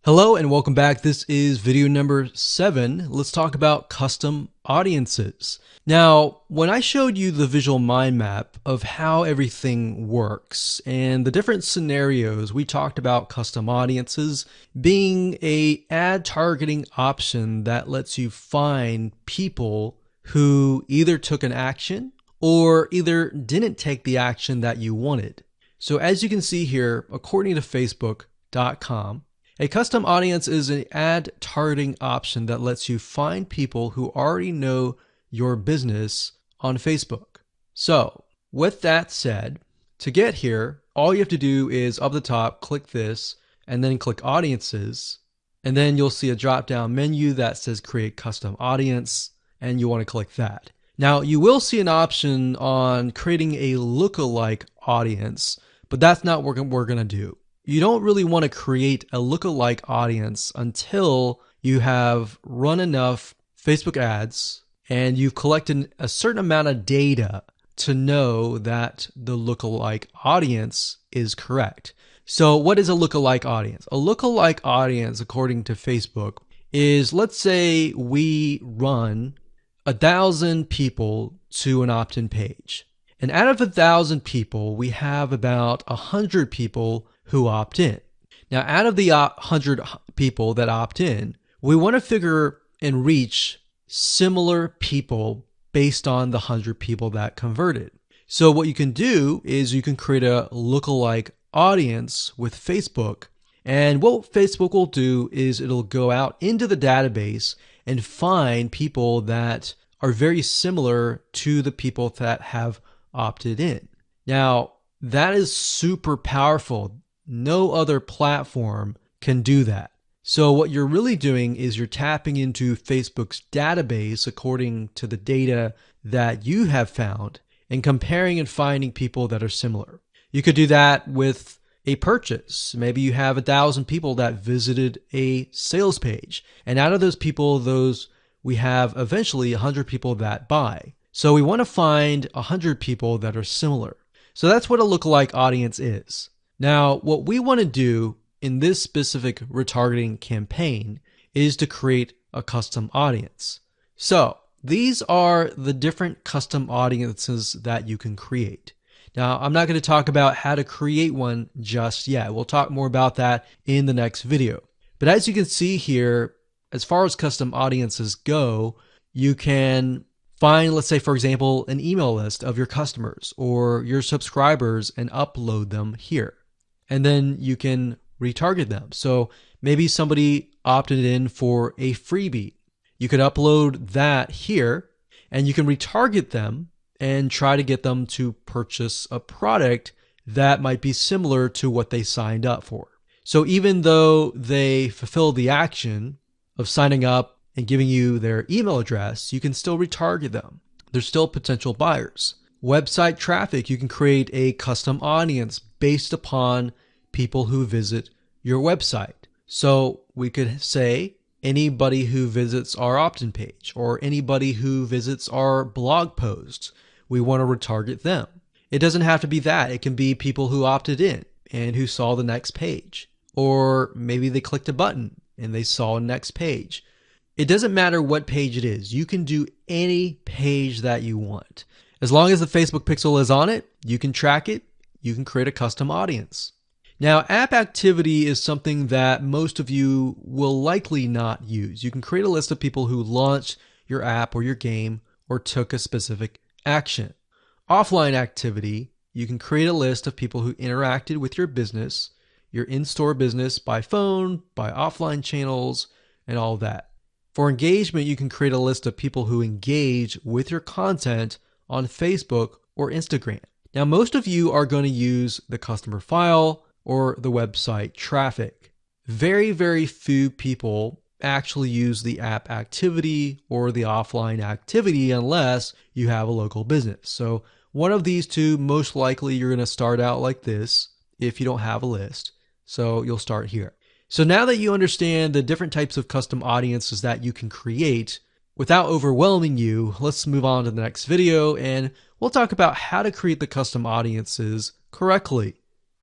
Hello and welcome back. This is video number 7. Let's talk about custom audiences. Now, when I showed you the visual mind map of how everything works and the different scenarios, we talked about custom audiences being a ad targeting option that lets you find people who either took an action or either didn't take the action that you wanted. So as you can see here, according to Facebook.com, a custom audience is an ad targeting option that lets you find people who already know your business on Facebook. So, with that said, to get here, all you have to do is up the top, click this, and then click audiences. And then you'll see a drop down menu that says create custom audience, and you want to click that. Now, you will see an option on creating a lookalike audience, but that's not what we're going to do. You don't really want to create a lookalike audience until you have run enough Facebook ads and you've collected a certain amount of data to know that the lookalike audience is correct. So what is a lookalike audience? A lookalike audience, according to Facebook, is, let's say we run 1,000 people to an opt-in page. And out of 1,000 people, we have about 100 people who opt in. Now, out of the 100 people that opt in, we want to figure and reach similar people based on the 100 people that converted. So what you can do is you can create a lookalike audience with Facebook. And what Facebook will do is it'll go out into the database and find people that are very similar to the people that have opted in. Now, that is super powerful. No other platform can do that. So what you're really doing is you're tapping into Facebook's database according to the data that you have found and comparing and finding people that are similar. You could do that with a purchase. Maybe you have 1,000 people that visited a sales page. And out of those people, we have eventually 100 people that buy. So we want to find 100 people that are similar. So that's what a lookalike audience is. Now, what we want to do in this specific retargeting campaign is to create a custom audience. So these are the different custom audiences that you can create. Now, I'm not going to talk about how to create one just yet. We'll talk more about that in the next video. But as you can see here, as far as custom audiences go, you can find, let's say, for example, an email list of your customers or your subscribers and upload them here. And then you can retarget them. So maybe somebody opted in for a freebie. You could upload that here and you can retarget them and try to get them to purchase a product that might be similar to what they signed up for. So even though they fulfill the action of signing up and giving you their email address, you can still retarget them. They're still potential buyers. Website traffic, you can create a custom audience based upon people who visit your website. So we could say anybody who visits our opt-in page or anybody who visits our blog posts, we want to retarget them. It doesn't have to be that. It can be people who opted in and who saw the next page. Or maybe they clicked a button and they saw a next page. It doesn't matter what page it is. You can do any page that you want. As long as the Facebook pixel is on it, you can track it, you can create a custom audience. Now, app activity is something that most of you will likely not use. You can create a list of people who launched your app or your game or took a specific action. Offline activity, you can create a list of people who interacted with your business, your in-store business by phone, by offline channels, and all that. For engagement, you can create a list of people who engage with your content on Facebook or Instagram. Now, most of you are going to use the customer file or the website traffic. Very, very few people actually use the app activity or the offline activity unless you have a local business. So one of these two, most likely you're going to start out like this if you don't have a list. So you'll start here. So now that you understand the different types of custom audiences that you can create, without overwhelming you, let's move on to the next video and we'll talk about how to create the custom audiences correctly.